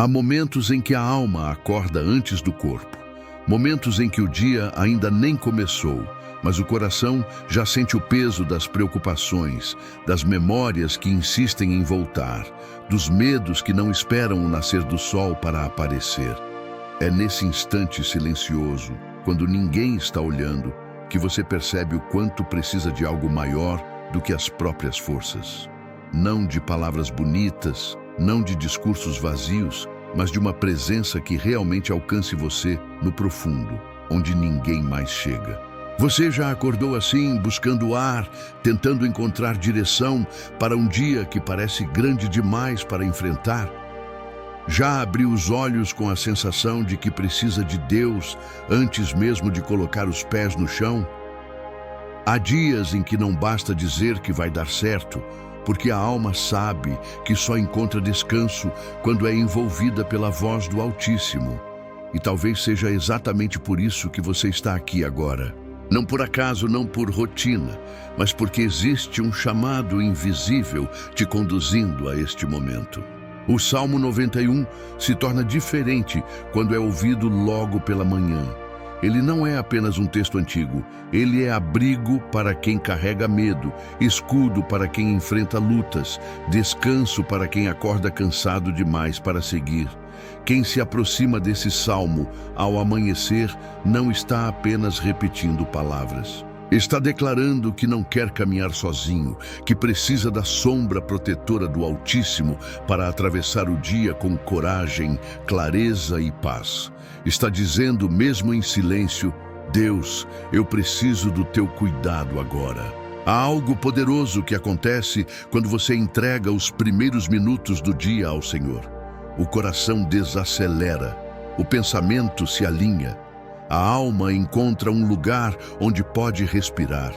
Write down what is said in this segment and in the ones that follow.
Há momentos em que a alma acorda antes do corpo, momentos em que o dia ainda nem começou, mas o coração já sente o peso das preocupações, das memórias que insistem em voltar, dos medos que não esperam o nascer do sol para aparecer. É nesse instante silencioso, quando ninguém está olhando, que você percebe o quanto precisa de algo maior do que as próprias forças. Não de palavras bonitas, não de discursos vazios, mas de uma presença que realmente alcance você no profundo, onde ninguém mais chega. Você já acordou assim, buscando ar, tentando encontrar direção para um dia que parece grande demais para enfrentar? Já abriu os olhos com a sensação de que precisa de Deus antes mesmo de colocar os pés no chão? Há dias em que não basta dizer que vai dar certo, porque a alma sabe que só encontra descanso quando é envolvida pela voz do Altíssimo. E talvez seja exatamente por isso que você está aqui agora. Não por acaso, não por rotina, mas porque existe um chamado invisível te conduzindo a este momento. O Salmo 91 se torna diferente quando é ouvido logo pela manhã. Ele não é apenas um texto antigo, ele é abrigo para quem carrega medo, escudo para quem enfrenta lutas, descanso para quem acorda cansado demais para seguir. Quem se aproxima desse salmo ao amanhecer não está apenas repetindo palavras. Está declarando que não quer caminhar sozinho, que precisa da sombra protetora do Altíssimo para atravessar o dia com coragem, clareza e paz. Está dizendo, mesmo em silêncio, Deus, eu preciso do teu cuidado agora. Há algo poderoso que acontece quando você entrega os primeiros minutos do dia ao Senhor. O coração desacelera, o pensamento se alinha, a alma encontra um lugar onde pode respirar.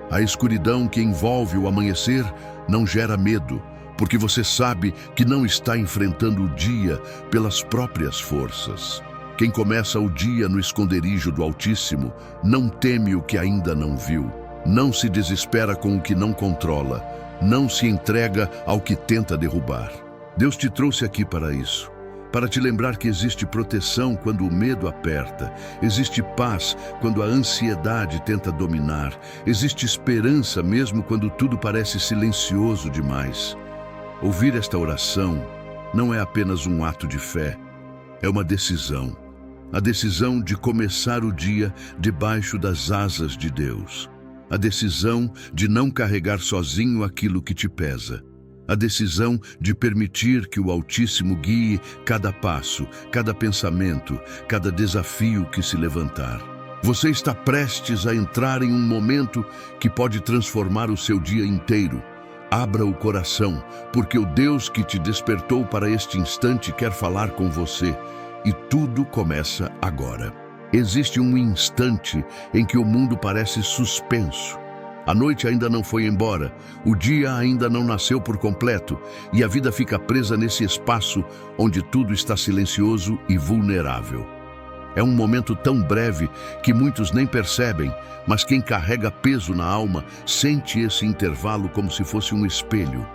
A escuridão que envolve o amanhecer não gera medo, porque você sabe que não está enfrentando o dia pelas próprias forças. Quem começa o dia no esconderijo do Altíssimo não teme o que ainda não viu, não se desespera com o que não controla, não se entrega ao que tenta derrubar. Deus te trouxe aqui para isso, para te lembrar que existe proteção quando o medo aperta, existe paz quando a ansiedade tenta dominar, existe esperança mesmo quando tudo parece silencioso demais. Ouvir esta oração não é apenas um ato de fé, é uma decisão. A decisão de começar o dia debaixo das asas de Deus. A decisão de não carregar sozinho aquilo que te pesa. A decisão de permitir que o Altíssimo guie cada passo, cada pensamento, cada desafio que se levantar. Você está prestes a entrar em um momento que pode transformar o seu dia inteiro. Abra o coração, porque o Deus que te despertou para este instante quer falar com você. E tudo começa agora. Existe um instante em que o mundo parece suspenso. A noite ainda não foi embora, o dia ainda não nasceu por completo, e a vida fica presa nesse espaço onde tudo está silencioso e vulnerável. É um momento tão breve que muitos nem percebem, mas quem carrega peso na alma sente esse intervalo como se fosse um espelho.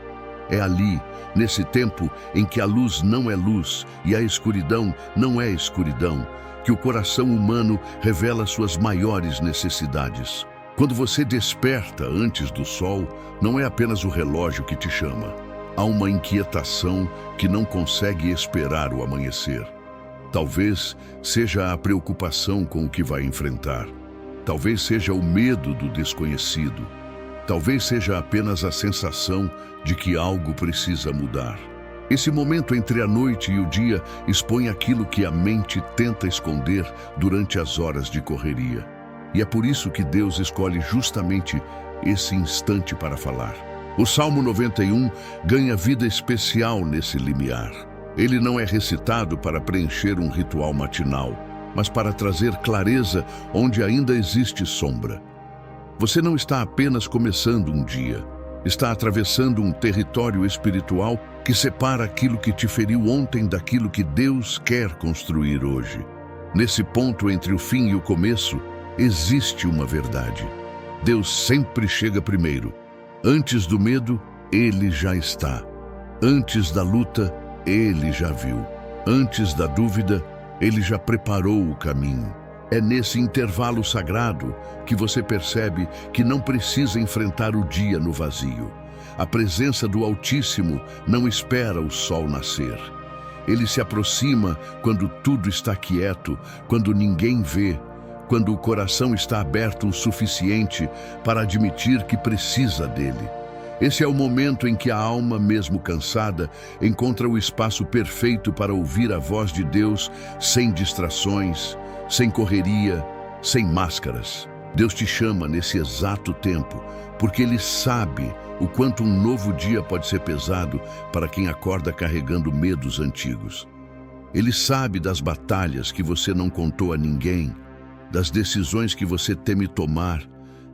É ali, nesse tempo em que a luz não é luz e a escuridão não é escuridão, que o coração humano revela suas maiores necessidades. Quando você desperta antes do sol, não é apenas o relógio que te chama. Há uma inquietação que não consegue esperar o amanhecer. Talvez seja a preocupação com o que vai enfrentar. Talvez seja o medo do desconhecido. Talvez seja apenas a sensação de que algo precisa mudar. Esse momento entre a noite e o dia expõe aquilo que a mente tenta esconder durante as horas de correria. E é por isso que Deus escolhe justamente esse instante para falar. O Salmo 91 ganha vida especial nesse limiar. Ele não é recitado para preencher um ritual matinal, mas para trazer clareza onde ainda existe sombra. Você não está apenas começando um dia, está atravessando um território espiritual que separa aquilo que te feriu ontem daquilo que Deus quer construir hoje. Nesse ponto entre o fim e o começo, existe uma verdade. Deus sempre chega primeiro. Antes do medo, Ele já está. Antes da luta, Ele já viu. Antes da dúvida, Ele já preparou o caminho. É nesse intervalo sagrado que você percebe que não precisa enfrentar o dia no vazio. A presença do Altíssimo não espera o sol nascer. Ele se aproxima quando tudo está quieto, quando ninguém vê, quando o coração está aberto o suficiente para admitir que precisa dele. Esse é o momento em que a alma, mesmo cansada, encontra o espaço perfeito para ouvir a voz de Deus sem distrações, sem correria, sem máscaras. Deus te chama nesse exato tempo, porque Ele sabe o quanto um novo dia pode ser pesado para quem acorda carregando medos antigos. Ele sabe das batalhas que você não contou a ninguém, das decisões que você teme tomar,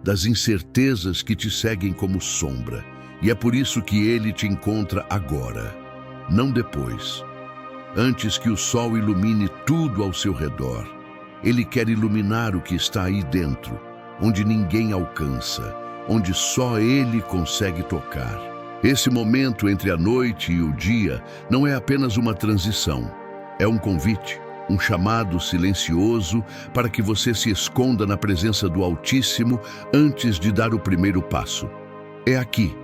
das incertezas que te seguem como sombra. E é por isso que Ele te encontra agora, não depois. Antes que o sol ilumine tudo ao seu redor, Ele quer iluminar o que está aí dentro, onde ninguém alcança, onde só Ele consegue tocar. Esse momento entre a noite e o dia não é apenas uma transição, é um convite, um chamado silencioso para que você se esconda na presença do Altíssimo antes de dar o primeiro passo. É aqui,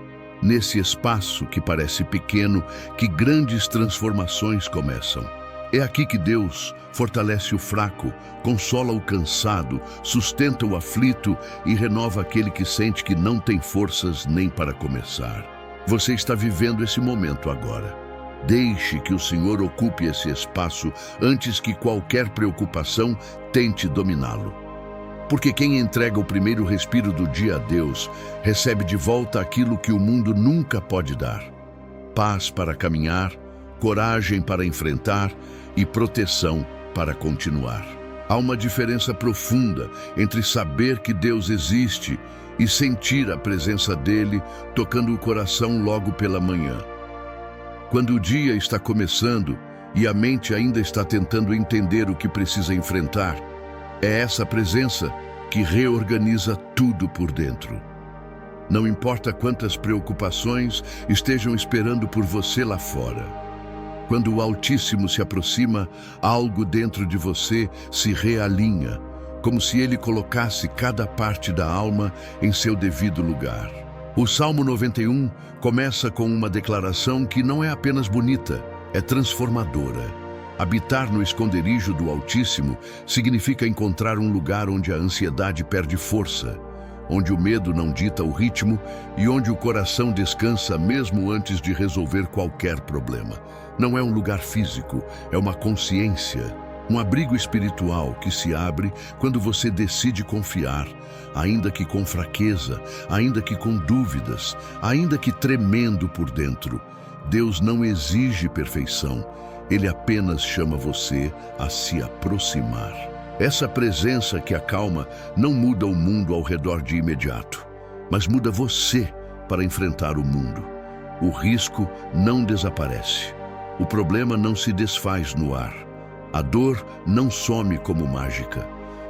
nesse espaço que parece pequeno, que grandes transformações começam. É aqui que Deus fortalece o fraco, consola o cansado, sustenta o aflito e renova aquele que sente que não tem forças nem para começar. Você está vivendo esse momento agora. Deixe que o Senhor ocupe esse espaço antes que qualquer preocupação tente dominá-lo. Porque quem entrega o primeiro respiro do dia a Deus, recebe de volta aquilo que o mundo nunca pode dar: paz para caminhar, coragem para enfrentar e proteção para continuar. Há uma diferença profunda entre saber que Deus existe e sentir a presença dele tocando o coração logo pela manhã. Quando o dia está começando e a mente ainda está tentando entender o que precisa enfrentar, é essa presença que reorganiza tudo por dentro. Não importa quantas preocupações estejam esperando por você lá fora. Quando o Altíssimo se aproxima, algo dentro de você se realinha, como se Ele colocasse cada parte da alma em seu devido lugar. O Salmo 91 começa com uma declaração que não é apenas bonita, é transformadora. Habitar no esconderijo do Altíssimo significa encontrar um lugar onde a ansiedade perde força, onde o medo não dita o ritmo e onde o coração descansa mesmo antes de resolver qualquer problema. Não é um lugar físico, é uma consciência, um abrigo espiritual que se abre quando você decide confiar, ainda que com fraqueza, ainda que com dúvidas, ainda que tremendo por dentro. Deus não exige perfeição, Ele apenas chama você a se aproximar. Essa presença que acalma não muda o mundo ao redor de imediato, mas muda você para enfrentar o mundo. O risco não desaparece. O problema não se desfaz no ar. A dor não some como mágica.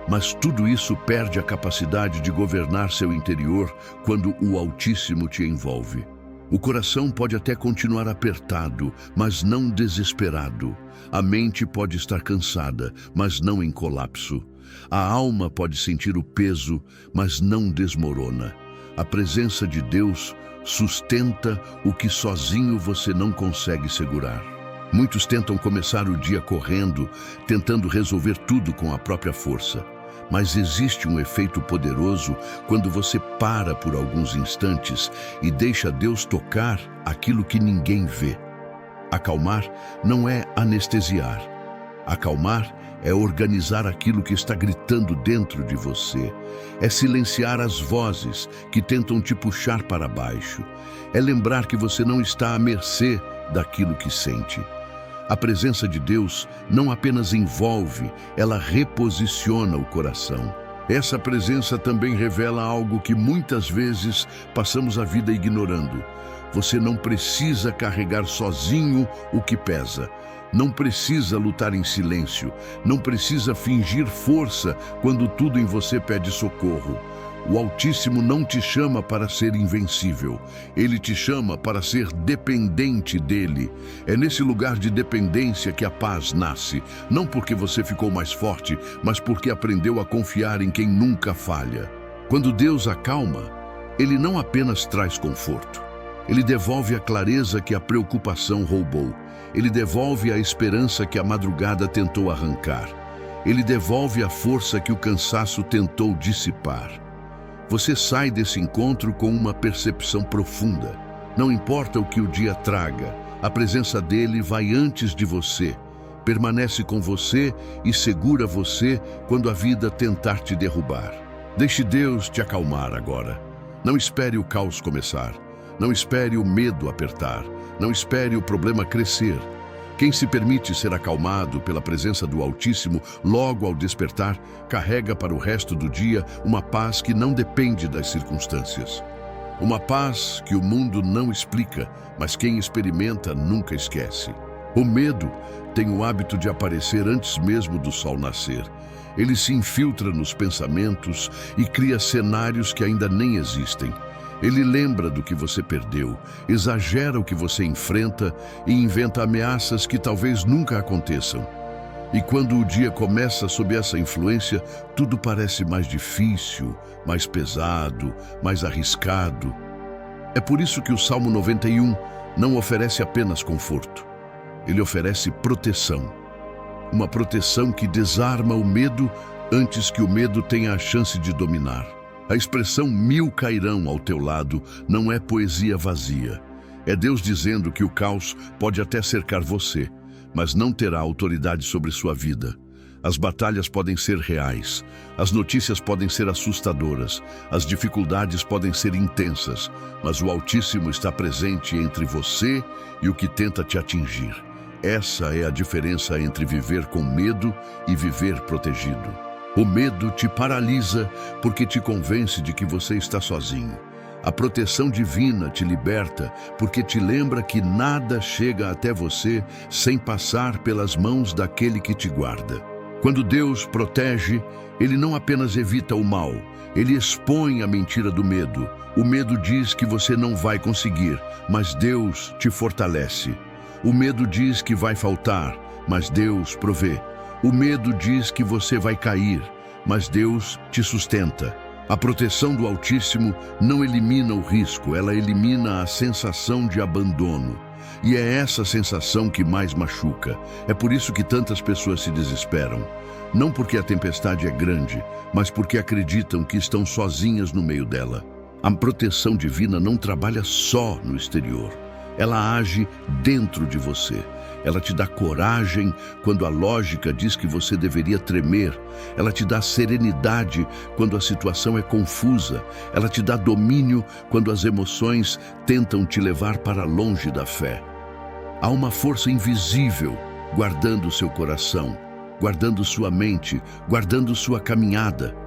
Mas tudo isso perde a capacidade de governar seu interior quando o Altíssimo te envolve. O coração pode até continuar apertado, mas não desesperado. A mente pode estar cansada, mas não em colapso. A alma pode sentir o peso, mas não desmorona. A presença de Deus sustenta o que sozinho você não consegue segurar. Muitos tentam começar o dia correndo, tentando resolver tudo com a própria força. Mas existe um efeito poderoso quando você para por alguns instantes e deixa Deus tocar aquilo que ninguém vê. Acalmar não é anestesiar. Acalmar é organizar aquilo que está gritando dentro de você. É silenciar as vozes que tentam te puxar para baixo. É lembrar que você não está à mercê daquilo que sente. A presença de Deus não apenas envolve, ela reposiciona o coração. Essa presença também revela algo que muitas vezes passamos a vida ignorando. Você não precisa carregar sozinho o que pesa. Não precisa lutar em silêncio. Não precisa fingir força quando tudo em você pede socorro. O Altíssimo não te chama para ser invencível. Ele te chama para ser dependente dele. É nesse lugar de dependência que a paz nasce. Não porque você ficou mais forte, mas porque aprendeu a confiar em quem nunca falha. Quando Deus acalma, Ele não apenas traz conforto. Ele devolve a clareza que a preocupação roubou. Ele devolve a esperança que a madrugada tentou arrancar. Ele devolve a força que o cansaço tentou dissipar. Você sai desse encontro com uma percepção profunda. Não importa o que o dia traga, a presença dele vai antes de você, permanece com você e segura você quando a vida tentar te derrubar. Deixe Deus te acalmar agora. Não espere o caos começar. Não espere o medo apertar. Não espere o problema crescer. Quem se permite ser acalmado pela presença do Altíssimo, logo ao despertar, carrega para o resto do dia uma paz que não depende das circunstâncias. Uma paz que o mundo não explica, mas quem experimenta nunca esquece. O medo tem o hábito de aparecer antes mesmo do sol nascer. Ele se infiltra nos pensamentos e cria cenários que ainda nem existem. Ele lembra do que você perdeu, exagera o que você enfrenta e inventa ameaças que talvez nunca aconteçam. E quando o dia começa sob essa influência, tudo parece mais difícil, mais pesado, mais arriscado. É por isso que o Salmo 91 não oferece apenas conforto. Ele oferece proteção. Uma proteção que desarma o medo antes que o medo tenha a chance de dominar. A expressão 1000 cairão ao teu lado não é poesia vazia. É Deus dizendo que o caos pode até cercar você, mas não terá autoridade sobre sua vida. As batalhas podem ser reais, as notícias podem ser assustadoras, as dificuldades podem ser intensas, mas o Altíssimo está presente entre você e o que tenta te atingir. Essa é a diferença entre viver com medo e viver protegido. O medo te paralisa porque te convence de que você está sozinho. A proteção divina te liberta porque te lembra que nada chega até você sem passar pelas mãos daquele que te guarda. Quando Deus protege, Ele não apenas evita o mal, Ele expõe a mentira do medo. O medo diz que você não vai conseguir, mas Deus te fortalece. O medo diz que vai faltar, mas Deus provê. O medo diz que você vai cair, mas Deus te sustenta. A proteção do Altíssimo não elimina o risco, ela elimina a sensação de abandono. E é essa sensação que mais machuca. É por isso que tantas pessoas se desesperam. Não porque a tempestade é grande, mas porque acreditam que estão sozinhas no meio dela. A proteção divina não trabalha só no exterior. Ela age dentro de você. Ela te dá coragem quando a lógica diz que você deveria tremer. Ela te dá serenidade quando a situação é confusa. Ela te dá domínio quando as emoções tentam te levar para longe da fé. Há uma força invisível guardando seu coração, guardando sua mente, guardando sua caminhada.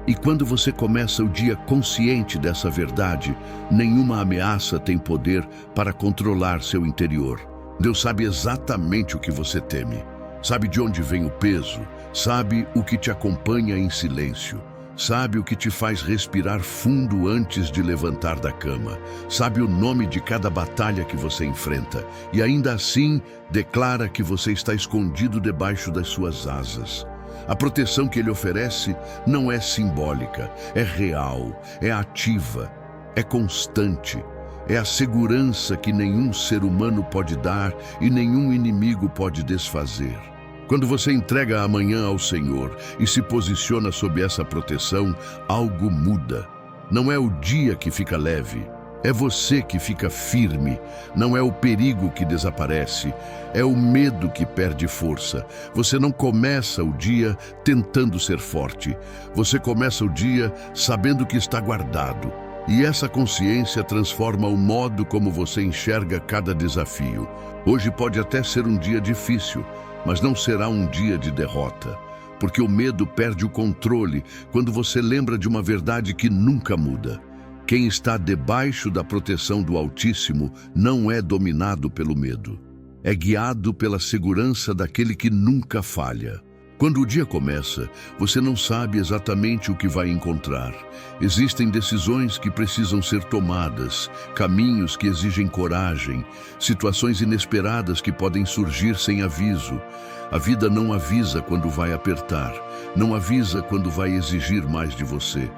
E quando você começa o dia consciente dessa verdade, nenhuma ameaça tem poder para controlar seu interior. Deus sabe exatamente o que você teme, sabe de onde vem o peso, sabe o que te acompanha em silêncio, sabe o que te faz respirar fundo antes de levantar da cama, sabe o nome de cada batalha que você enfrenta e ainda assim declara que você está escondido debaixo das suas asas. A proteção que Ele oferece não é simbólica, é real, é ativa, é constante. É a segurança que nenhum ser humano pode dar e nenhum inimigo pode desfazer. Quando você entrega amanhã ao Senhor e se posiciona sob essa proteção, algo muda. Não é o dia que fica leve, é você que fica firme. Não é o perigo que desaparece, é o medo que perde força. Você não começa o dia tentando ser forte. Você começa o dia sabendo que está guardado. E essa consciência transforma o modo como você enxerga cada desafio. Hoje pode até ser um dia difícil, mas não será um dia de derrota. Porque o medo perde o controle quando você lembra de uma verdade que nunca muda. Quem está debaixo da proteção do Altíssimo não é dominado pelo medo. É guiado pela segurança daquele que nunca falha. Quando o dia começa, você não sabe exatamente o que vai encontrar. Existem decisões que precisam ser tomadas, caminhos que exigem coragem, situações inesperadas que podem surgir sem aviso. A vida não avisa quando vai apertar, não avisa quando vai exigir mais de você,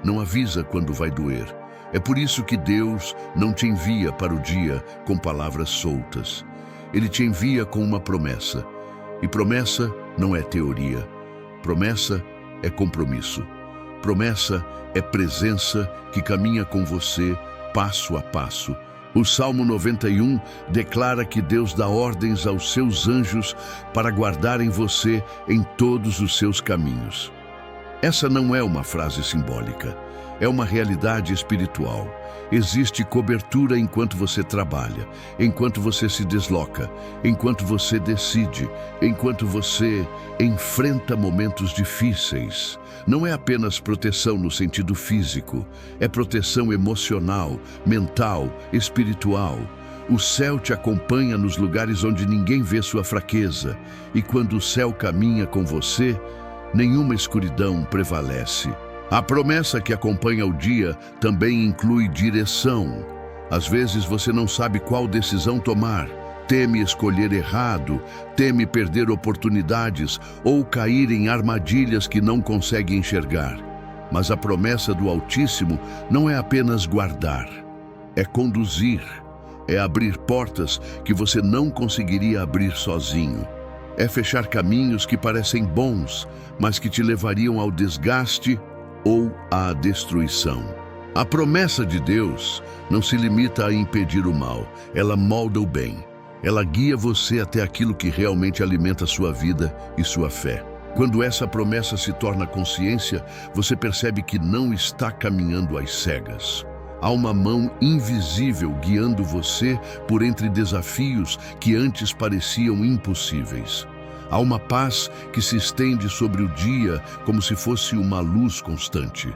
não avisa quando vai doer. É por isso que Deus não te envia para o dia com palavras soltas. Ele te envia com uma promessa. E promessa não é teoria. Promessa é compromisso. Promessa é presença que caminha com você passo a passo. O Salmo 91 declara que Deus dá ordens aos seus anjos para guardarem você em todos os seus caminhos. Essa não é uma frase simbólica, é uma realidade espiritual. Existe cobertura enquanto você trabalha, enquanto você se desloca, enquanto você decide, enquanto você enfrenta momentos difíceis. Não é apenas proteção no sentido físico, é proteção emocional, mental, espiritual. O céu te acompanha nos lugares onde ninguém vê sua fraqueza, e quando o céu caminha com você, nenhuma escuridão prevalece. A promessa que acompanha o dia também inclui direção. Às vezes você não sabe qual decisão tomar, teme escolher errado, teme perder oportunidades ou cair em armadilhas que não consegue enxergar. Mas a promessa do Altíssimo não é apenas guardar, é conduzir, é abrir portas que você não conseguiria abrir sozinho. É fechar caminhos que parecem bons, mas que te levariam ao desgaste ou à destruição. A promessa de Deus não se limita a impedir o mal, ela molda o bem. Ela guia você até aquilo que realmente alimenta sua vida e sua fé. Quando essa promessa se torna consciência, você percebe que não está caminhando às cegas. Há uma mão invisível guiando você por entre desafios que antes pareciam impossíveis. Há uma paz que se estende sobre o dia como se fosse uma luz constante.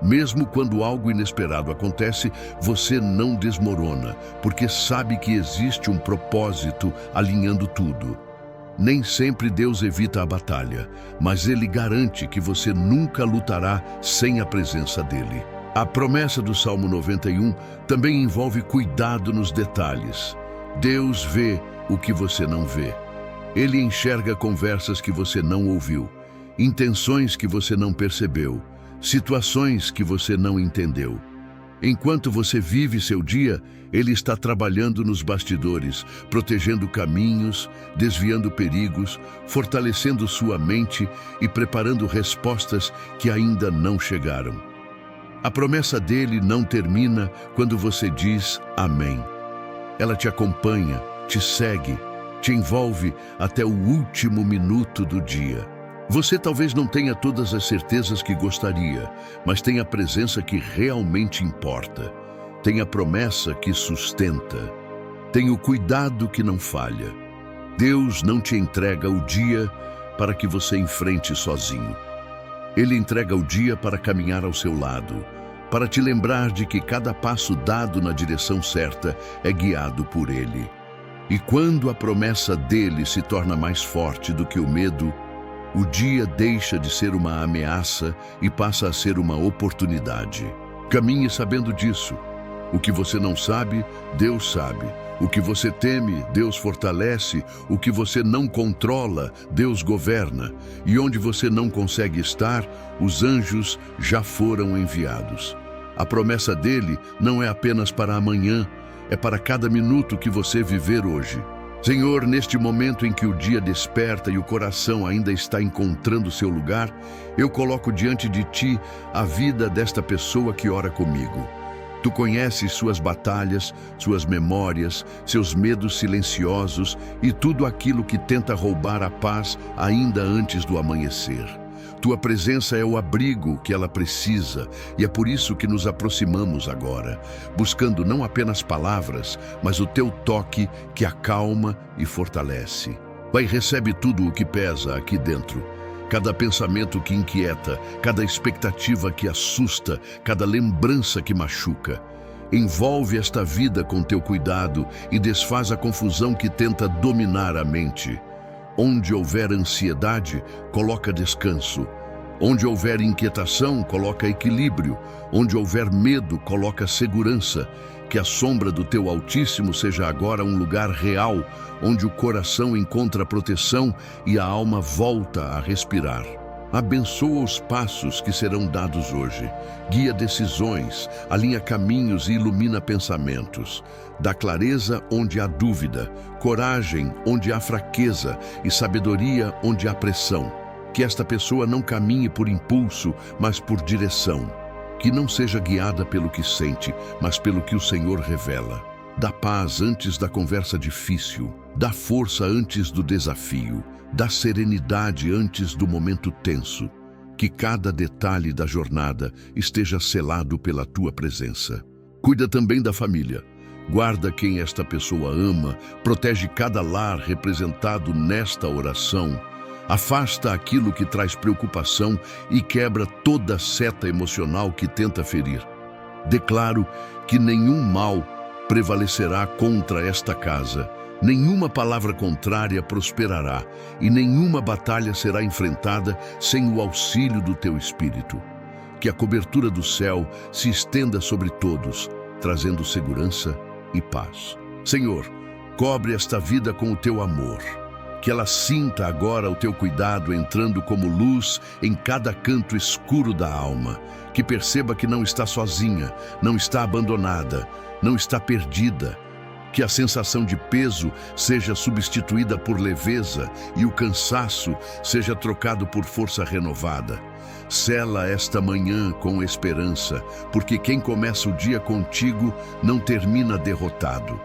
Mesmo quando algo inesperado acontece, você não desmorona, porque sabe que existe um propósito alinhando tudo. Nem sempre Deus evita a batalha, mas Ele garante que você nunca lutará sem a presença dEle. A promessa do Salmo 91 também envolve cuidado nos detalhes. Deus vê o que você não vê. Ele enxerga conversas que você não ouviu, intenções que você não percebeu, situações que você não entendeu. Enquanto você vive seu dia, Ele está trabalhando nos bastidores, protegendo caminhos, desviando perigos, fortalecendo sua mente e preparando respostas que ainda não chegaram. A promessa dele não termina quando você diz amém. Ela te acompanha, te segue, te envolve até o último minuto do dia. Você talvez não tenha todas as certezas que gostaria, mas tem a presença que realmente importa. Tem a promessa que sustenta. Tem o cuidado que não falha. Deus não te entrega o dia para que você enfrente sozinho. Ele entrega o dia para caminhar ao seu lado, para te lembrar de que cada passo dado na direção certa é guiado por Ele. E quando a promessa dele se torna mais forte do que o medo, o dia deixa de ser uma ameaça e passa a ser uma oportunidade. Caminhe sabendo disso. O que você não sabe, Deus sabe. O que você teme, Deus fortalece. O que você não controla, Deus governa. E onde você não consegue estar, os anjos já foram enviados. A promessa dele não é apenas para amanhã, é para cada minuto que você viver hoje. Senhor, neste momento em que o dia desperta e o coração ainda está encontrando seu lugar, eu coloco diante de Ti a vida desta pessoa que ora comigo. Tu conheces suas batalhas, suas memórias, seus medos silenciosos e tudo aquilo que tenta roubar a paz ainda antes do amanhecer. Tua presença é o abrigo que ela precisa e é por isso que nos aproximamos agora, buscando não apenas palavras, mas o Teu toque que acalma e fortalece. Pai, recebe tudo o que pesa aqui dentro. Cada pensamento que inquieta, cada expectativa que assusta, cada lembrança que machuca. Envolve esta vida com Teu cuidado e desfaz a confusão que tenta dominar a mente. Onde houver ansiedade, coloca descanso. Onde houver inquietação, coloca equilíbrio. Onde houver medo, coloca segurança. Que a sombra do teu Altíssimo seja agora um lugar real, onde o coração encontra proteção e a alma volta a respirar. Abençoa os passos que serão dados hoje. Guia decisões, alinha caminhos e ilumina pensamentos. Dá clareza onde há dúvida, coragem onde há fraqueza e sabedoria onde há pressão. Que esta pessoa não caminhe por impulso, mas por direção. Que não seja guiada pelo que sente, mas pelo que o Senhor revela. Dá paz antes da conversa difícil. Dá força antes do desafio. Dá serenidade antes do momento tenso. Que cada detalhe da jornada esteja selado pela tua presença. Cuida também da família. Guarda quem esta pessoa ama, protege cada lar representado nesta oração. Afasta aquilo que traz preocupação e quebra toda seta emocional que tenta ferir. Declaro que nenhum mal prevalecerá contra esta casa. Nenhuma palavra contrária prosperará e nenhuma batalha será enfrentada sem o auxílio do teu Espírito. Que a cobertura do céu se estenda sobre todos, trazendo segurança e paz. Senhor, cobre esta vida com o teu amor. Que ela sinta agora o teu cuidado entrando como luz em cada canto escuro da alma. Que perceba que não está sozinha, não está abandonada, não está perdida. Que a sensação de peso seja substituída por leveza e o cansaço seja trocado por força renovada. Sela esta manhã com esperança, porque quem começa o dia contigo não termina derrotado.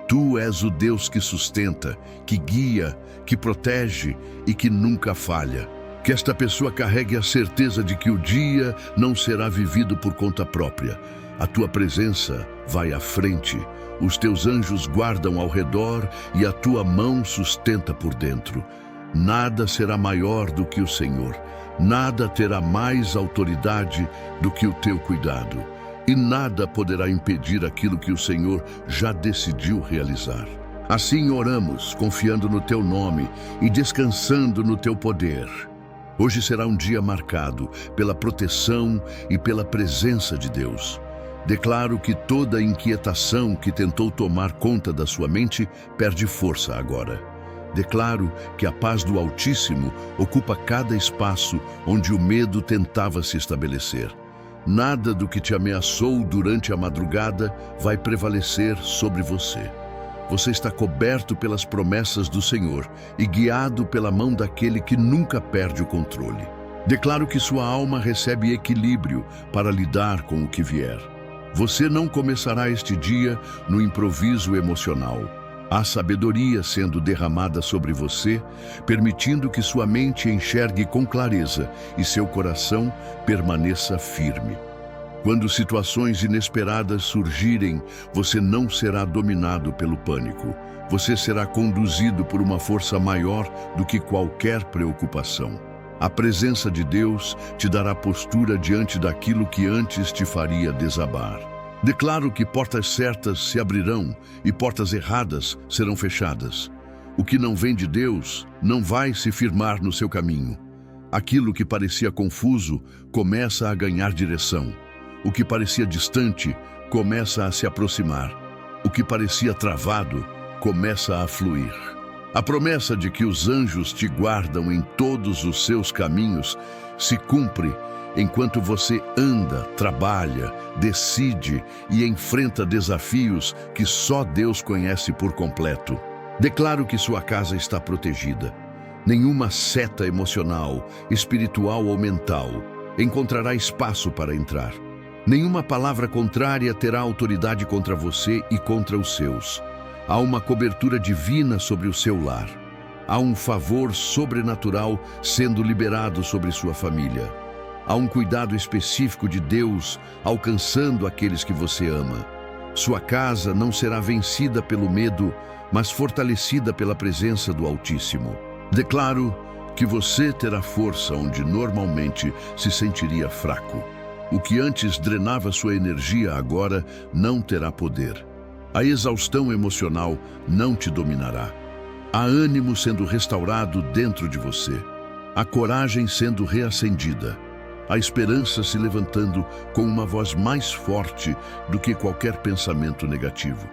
Tu és o Deus que sustenta, que guia, que protege e que nunca falha. Que esta pessoa carregue a certeza de que o dia não será vivido por conta própria. A tua presença vai à frente, os teus anjos guardam ao redor e a tua mão sustenta por dentro. Nada será maior do que o Senhor, nada terá mais autoridade do que o teu cuidado, e nada poderá impedir aquilo que o Senhor já decidiu realizar. Assim oramos, confiando no teu nome e descansando no teu poder. Hoje será um dia marcado pela proteção e pela presença de Deus. Declaro que toda inquietação que tentou tomar conta da sua mente perde força agora. Declaro que a paz do Altíssimo ocupa cada espaço onde o medo tentava se estabelecer. Nada do que te ameaçou durante a madrugada vai prevalecer sobre você. Você está coberto pelas promessas do Senhor e guiado pela mão daquele que nunca perde o controle. Declaro que sua alma recebe equilíbrio para lidar com o que vier. Você não começará este dia no improviso emocional. Há sabedoria sendo derramada sobre você, permitindo que sua mente enxergue com clareza e seu coração permaneça firme. Quando situações inesperadas surgirem, você não será dominado pelo pânico. Você será conduzido por uma força maior do que qualquer preocupação. A presença de Deus te dará postura diante daquilo que antes te faria desabar. Declaro que portas certas se abrirão e portas erradas serão fechadas. O que não vem de Deus não vai se firmar no seu caminho. Aquilo que parecia confuso começa a ganhar direção. O que parecia distante começa a se aproximar. O que parecia travado começa a fluir. A promessa de que os anjos te guardam em todos os seus caminhos se cumpre enquanto você anda, trabalha, decide e enfrenta desafios que só Deus conhece por completo. Declaro que sua casa está protegida. Nenhuma seta emocional, espiritual ou mental encontrará espaço para entrar. Nenhuma palavra contrária terá autoridade contra você e contra os seus. Há uma cobertura divina sobre o seu lar. Há um favor sobrenatural sendo liberado sobre sua família. Há um cuidado específico de Deus alcançando aqueles que você ama. Sua casa não será vencida pelo medo, mas fortalecida pela presença do Altíssimo. Declaro que você terá força onde normalmente se sentiria fraco. O que antes drenava sua energia agora não terá poder. A exaustão emocional não te dominará. Há ânimo sendo restaurado dentro de você, a coragem sendo reacendida, a esperança se levantando com uma voz mais forte do que qualquer pensamento negativo.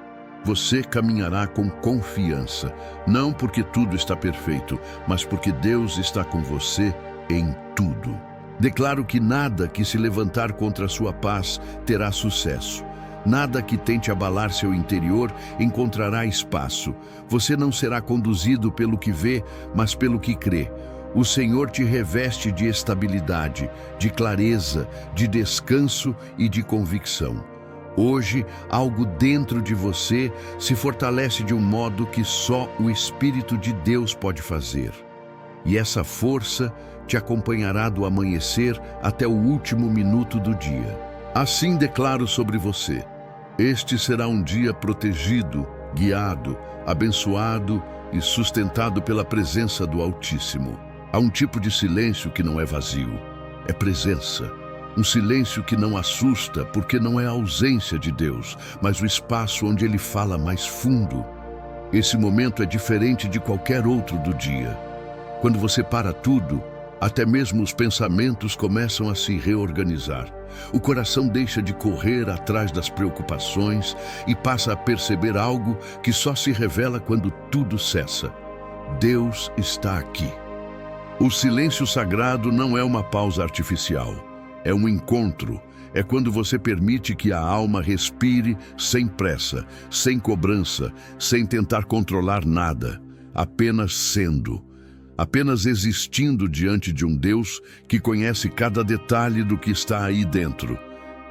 Você caminhará com confiança, não porque tudo está perfeito, mas porque Deus está com você em tudo. Declaro que nada que se levantar contra a sua paz terá sucesso. Nada que tente abalar seu interior encontrará espaço. Você não será conduzido pelo que vê, mas pelo que crê. O Senhor te reveste de estabilidade, de clareza, de descanso e de convicção. Hoje, algo dentro de você se fortalece de um modo que só o Espírito de Deus pode fazer. E essa força te acompanhará do amanhecer até o último minuto do dia. Assim declaro sobre você: este será um dia protegido, guiado, abençoado e sustentado pela presença do Altíssimo. Há um tipo de silêncio que não é vazio, é presença. Um silêncio que não assusta, porque não é a ausência de Deus, mas o espaço onde Ele fala mais fundo. Esse momento é diferente de qualquer outro do dia. Quando você para tudo, até mesmo os pensamentos começam a se reorganizar. O coração deixa de correr atrás das preocupações e passa a perceber algo que só se revela quando tudo cessa. Deus está aqui. O silêncio sagrado não é uma pausa artificial. É um encontro, é quando você permite que a alma respire sem pressa, sem cobrança, sem tentar controlar nada, apenas sendo, apenas existindo diante de um Deus que conhece cada detalhe do que está aí dentro.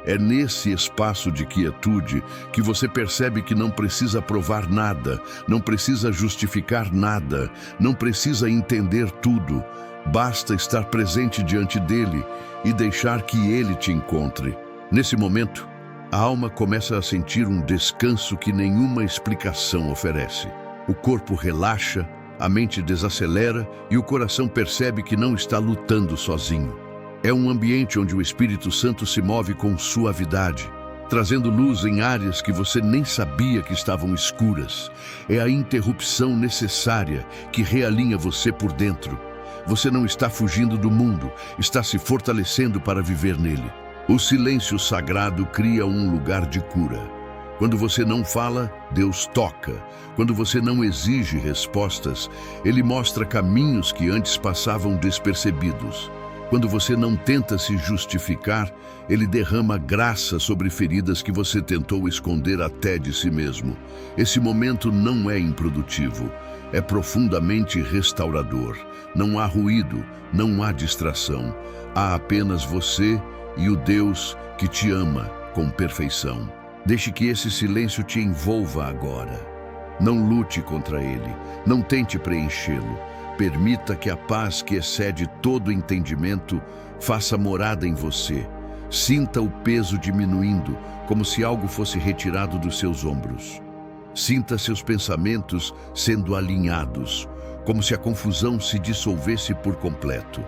É nesse espaço de quietude que você percebe que não precisa provar nada, não precisa justificar nada, não precisa entender tudo. Basta estar presente diante dele e deixar que ele te encontre. Nesse momento, a alma começa a sentir um descanso que nenhuma explicação oferece. O corpo relaxa, a mente desacelera e o coração percebe que não está lutando sozinho. É um ambiente onde o Espírito Santo se move com suavidade, trazendo luz em áreas que você nem sabia que estavam escuras. É a interrupção necessária que realinha você por dentro. Você não está fugindo do mundo, está se fortalecendo para viver nele. O silêncio sagrado cria um lugar de cura. Quando você não fala, Deus toca. Quando você não exige respostas, Ele mostra caminhos que antes passavam despercebidos. Quando você não tenta se justificar, Ele derrama graça sobre feridas que você tentou esconder até de si mesmo. Esse momento não é improdutivo, é profundamente restaurador. Não há ruído, não há distração. Há apenas você e o Deus que te ama com perfeição. Deixe que esse silêncio te envolva agora. Não lute contra ele, não tente preenchê-lo. Permita que a paz que excede todo entendimento faça morada em você. Sinta o peso diminuindo, como se algo fosse retirado dos seus ombros. Sinta seus pensamentos sendo alinhados, como se a confusão se dissolvesse por completo.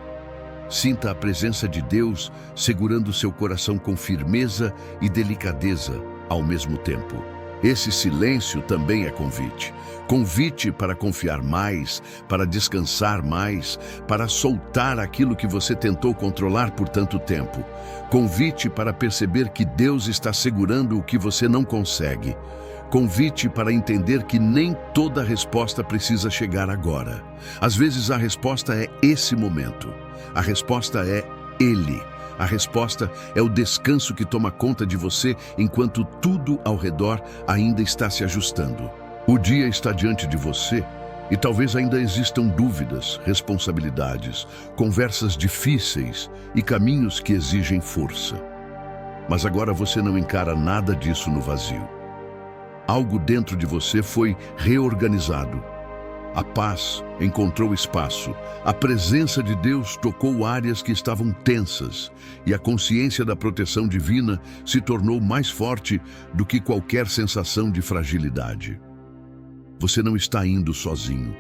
Sinta a presença de Deus segurando seu coração com firmeza e delicadeza ao mesmo tempo. Esse silêncio também é convite. Convite para confiar mais, para descansar mais, para soltar aquilo que você tentou controlar por tanto tempo. Convite para perceber que Deus está segurando o que você não consegue. Convite para entender que nem toda resposta precisa chegar agora. Às vezes a resposta é esse momento. A resposta é Ele. A resposta é o descanso que toma conta de você enquanto tudo ao redor ainda está se ajustando. O dia está diante de você e talvez ainda existam dúvidas, responsabilidades, conversas difíceis e caminhos que exigem força. Mas agora você não encara nada disso no vazio. Algo dentro de você foi reorganizado. A paz encontrou espaço, a presença de Deus tocou áreas que estavam tensas e a consciência da proteção divina se tornou mais forte do que qualquer sensação de fragilidade. Você não está indo sozinho.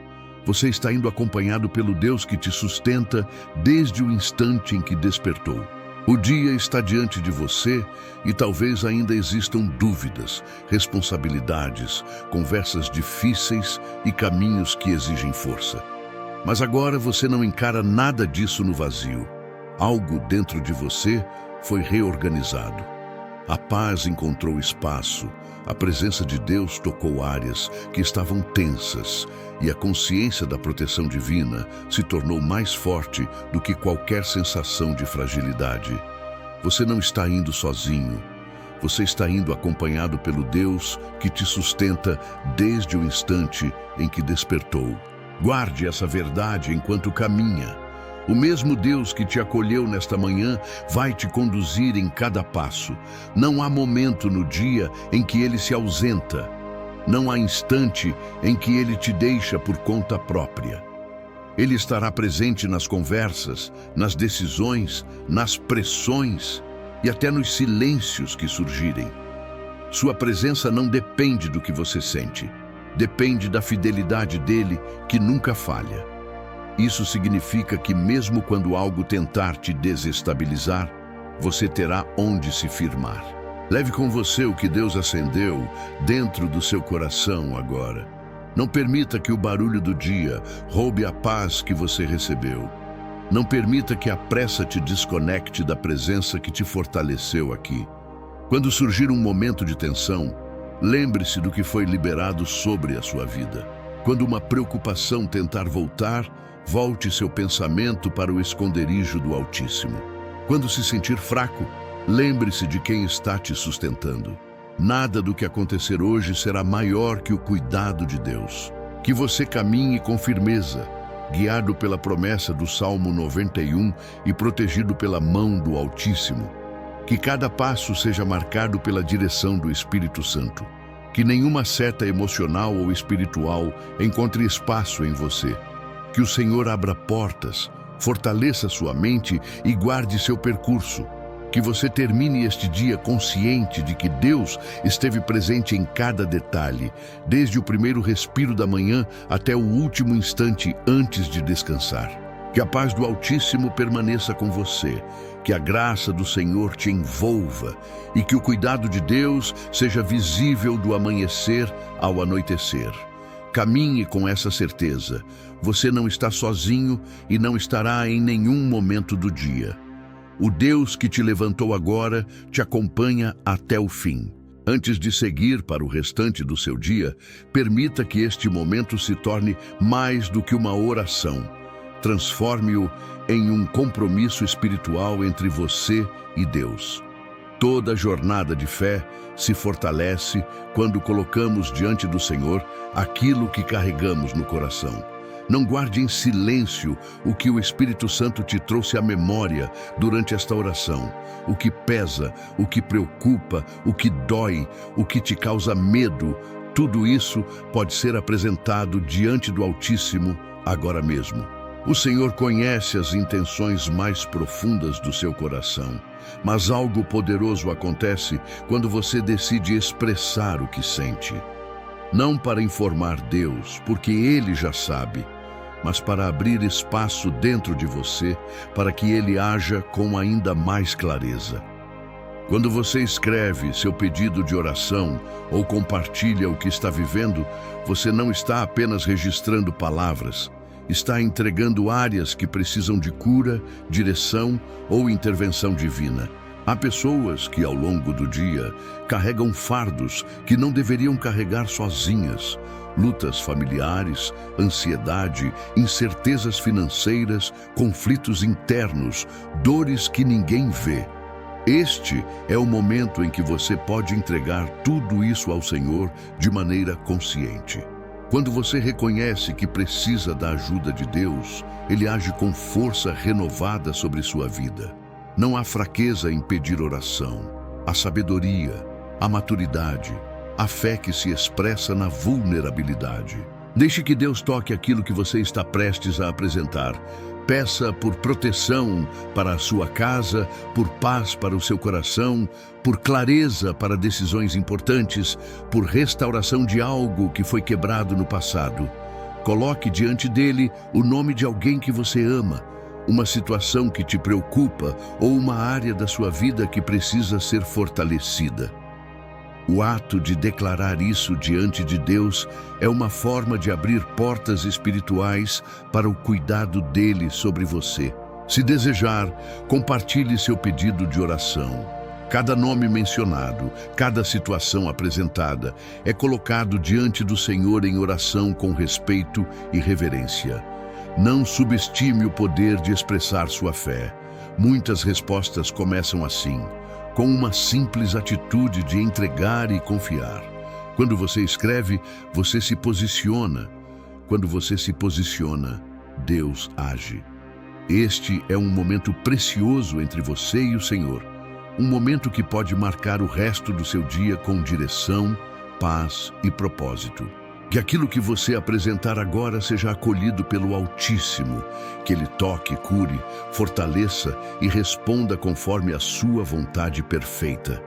Você está indo acompanhado pelo Deus que te sustenta desde o instante em que despertou. O dia está diante de você e talvez ainda existam dúvidas, responsabilidades, conversas difíceis e caminhos que exigem força. Mas agora você não encara nada disso no vazio. Algo dentro de você foi reorganizado. A paz encontrou espaço, a presença de Deus tocou áreas que estavam tensas e a consciência da proteção divina se tornou mais forte do que qualquer sensação de fragilidade. Você não está indo sozinho, você está indo acompanhado pelo Deus que te sustenta desde o instante em que despertou. Guarde essa verdade enquanto caminha. O mesmo Deus que te acolheu nesta manhã vai te conduzir em cada passo. Não há momento no dia em que Ele se ausenta. Não há instante em que Ele te deixa por conta própria. Ele estará presente nas conversas, nas decisões, nas pressões e até nos silêncios que surgirem. Sua presença não depende do que você sente. Depende da fidelidade dele, que nunca falha. Isso significa que mesmo quando algo tentar te desestabilizar, você terá onde se firmar. Leve com você o que Deus acendeu dentro do seu coração agora. Não permita que o barulho do dia roube a paz que você recebeu. Não permita que a pressa te desconecte da presença que te fortaleceu aqui. Quando surgir um momento de tensão, lembre-se do que foi liberado sobre a sua vida. Quando uma preocupação tentar voltar, volte seu pensamento para o esconderijo do Altíssimo. Quando se sentir fraco, lembre-se de quem está te sustentando. Nada do que acontecer hoje será maior que o cuidado de Deus. Que você caminhe com firmeza, guiado pela promessa do Salmo 91 e protegido pela mão do Altíssimo. Que cada passo seja marcado pela direção do Espírito Santo. Que nenhuma seta emocional ou espiritual encontre espaço em você. Que o Senhor abra portas, fortaleça sua mente e guarde seu percurso. Que você termine este dia consciente de que Deus esteve presente em cada detalhe, desde o primeiro respiro da manhã até o último instante antes de descansar. Que a paz do Altíssimo permaneça com você, que a graça do Senhor te envolva e que o cuidado de Deus seja visível do amanhecer ao anoitecer. Caminhe com essa certeza. Você não está sozinho e não estará em nenhum momento do dia. O Deus que te levantou agora te acompanha até o fim. Antes de seguir para o restante do seu dia, permita que este momento se torne mais do que uma oração. Transforme-o em um compromisso espiritual entre você e Deus. Toda jornada de fé se fortalece quando colocamos diante do Senhor aquilo que carregamos no coração. Não guarde em silêncio o que o Espírito Santo te trouxe à memória durante esta oração. O que pesa, o que preocupa, o que dói, o que te causa medo, tudo isso pode ser apresentado diante do Altíssimo agora mesmo. O Senhor conhece as intenções mais profundas do seu coração, mas algo poderoso acontece quando você decide expressar o que sente. Não para informar Deus, porque Ele já sabe, mas para abrir espaço dentro de você para que Ele haja com ainda mais clareza. Quando você escreve seu pedido de oração ou compartilha o que está vivendo, você não está apenas registrando palavras, está entregando áreas que precisam de cura, direção ou intervenção divina. Há pessoas que, ao longo do dia, carregam fardos que não deveriam carregar sozinhas. Lutas familiares, ansiedade, incertezas financeiras, conflitos internos, dores que ninguém vê. Este é o momento em que você pode entregar tudo isso ao Senhor de maneira consciente. Quando você reconhece que precisa da ajuda de Deus, Ele age com força renovada sobre sua vida. Não há fraqueza em pedir oração. Há sabedoria, há maturidade, a fé que se expressa na vulnerabilidade. Deixe que Deus toque aquilo que você está prestes a apresentar. Peça por proteção para a sua casa, por paz para o seu coração, por clareza para decisões importantes, por restauração de algo que foi quebrado no passado. Coloque diante dele o nome de alguém que você ama, uma situação que te preocupa ou uma área da sua vida que precisa ser fortalecida. O ato de declarar isso diante de Deus é uma forma de abrir portas espirituais para o cuidado dele sobre você. Se desejar, compartilhe seu pedido de oração. Cada nome mencionado, cada situação apresentada é colocado diante do Senhor em oração com respeito e reverência. Não subestime o poder de expressar sua fé. Muitas respostas começam assim, com uma simples atitude de entregar e confiar. Quando você escreve, você se posiciona. Quando você se posiciona, Deus age. Este é um momento precioso entre você e o Senhor. Um momento que pode marcar o resto do seu dia com direção, paz e propósito. Que aquilo que você apresentar agora seja acolhido pelo Altíssimo, que Ele toque, cure, fortaleça e responda conforme a sua vontade perfeita.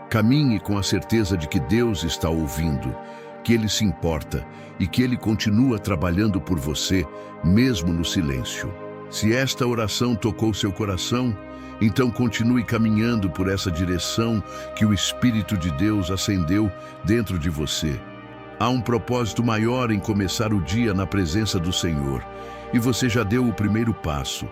Caminhe com a certeza de que Deus está ouvindo, que Ele se importa e que Ele continua trabalhando por você, mesmo no silêncio. Se esta oração tocou seu coração, então continue caminhando por essa direção que o Espírito de Deus acendeu dentro de você. Há um propósito maior em começar o dia na presença do Senhor, e você já deu o primeiro passo.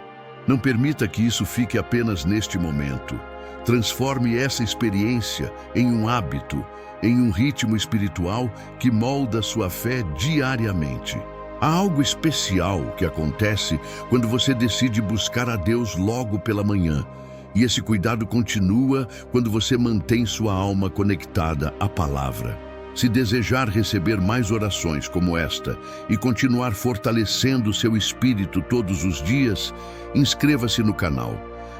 Não permita que isso fique apenas neste momento. Transforme essa experiência em um hábito, em um ritmo espiritual que molda sua fé diariamente. Há algo especial que acontece quando você decide buscar a Deus logo pela manhã, e esse cuidado continua quando você mantém sua alma conectada à palavra. Se desejar receber mais orações como esta e continuar fortalecendo seu espírito todos os dias, inscreva-se no canal.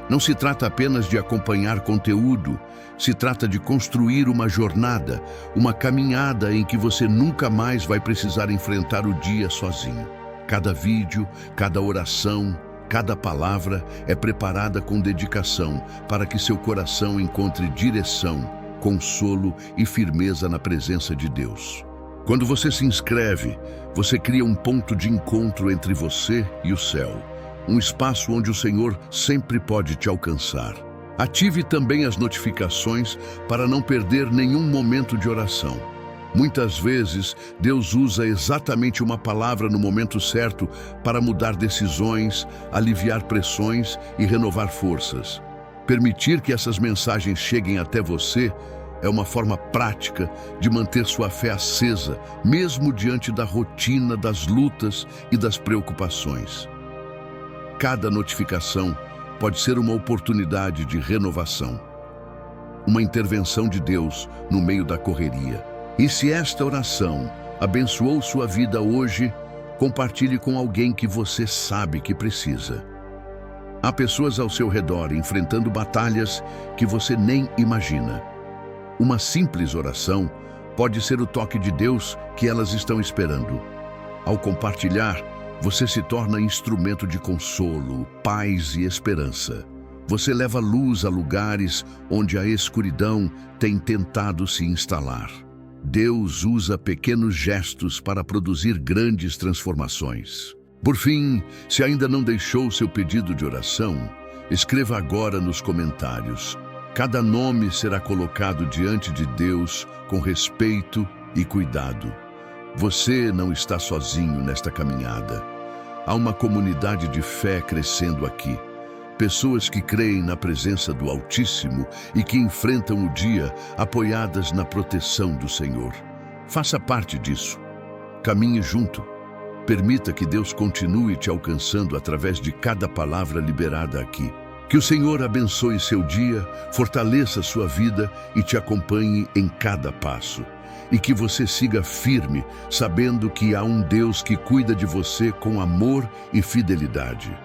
Não se trata apenas de acompanhar conteúdo, se trata de construir uma jornada, uma caminhada em que você nunca mais vai precisar enfrentar o dia sozinho. Cada vídeo, cada oração, cada palavra é preparada com dedicação para que seu coração encontre direção, consolo e firmeza na presença de Deus. Quando você se inscreve, você cria um ponto de encontro entre você e o céu, um espaço onde o Senhor sempre pode te alcançar. Ative também as notificações para não perder nenhum momento de oração. Muitas vezes, Deus usa exatamente uma palavra no momento certo para mudar decisões, aliviar pressões e renovar forças. Permitir que essas mensagens cheguem até você é uma forma prática de manter sua fé acesa, mesmo diante da rotina, das lutas e das preocupações. Cada notificação pode ser uma oportunidade de renovação, uma intervenção de Deus no meio da correria. E se esta oração abençoou sua vida hoje, compartilhe com alguém que você sabe que precisa. Há pessoas ao seu redor enfrentando batalhas que você nem imagina. Uma simples oração pode ser o toque de Deus que elas estão esperando. Ao compartilhar, você se torna instrumento de consolo, paz e esperança. Você leva luz a lugares onde a escuridão tem tentado se instalar. Deus usa pequenos gestos para produzir grandes transformações. Por fim, se ainda não deixou seu pedido de oração, escreva agora nos comentários. Cada nome será colocado diante de Deus com respeito e cuidado. Você não está sozinho nesta caminhada. Há uma comunidade de fé crescendo aqui. Pessoas que creem na presença do Altíssimo e que enfrentam o dia apoiadas na proteção do Senhor. Faça parte disso. Caminhe junto. Permita que Deus continue te alcançando através de cada palavra liberada aqui. Que o Senhor abençoe seu dia, fortaleça sua vida e te acompanhe em cada passo. E que você siga firme, sabendo que há um Deus que cuida de você com amor e fidelidade.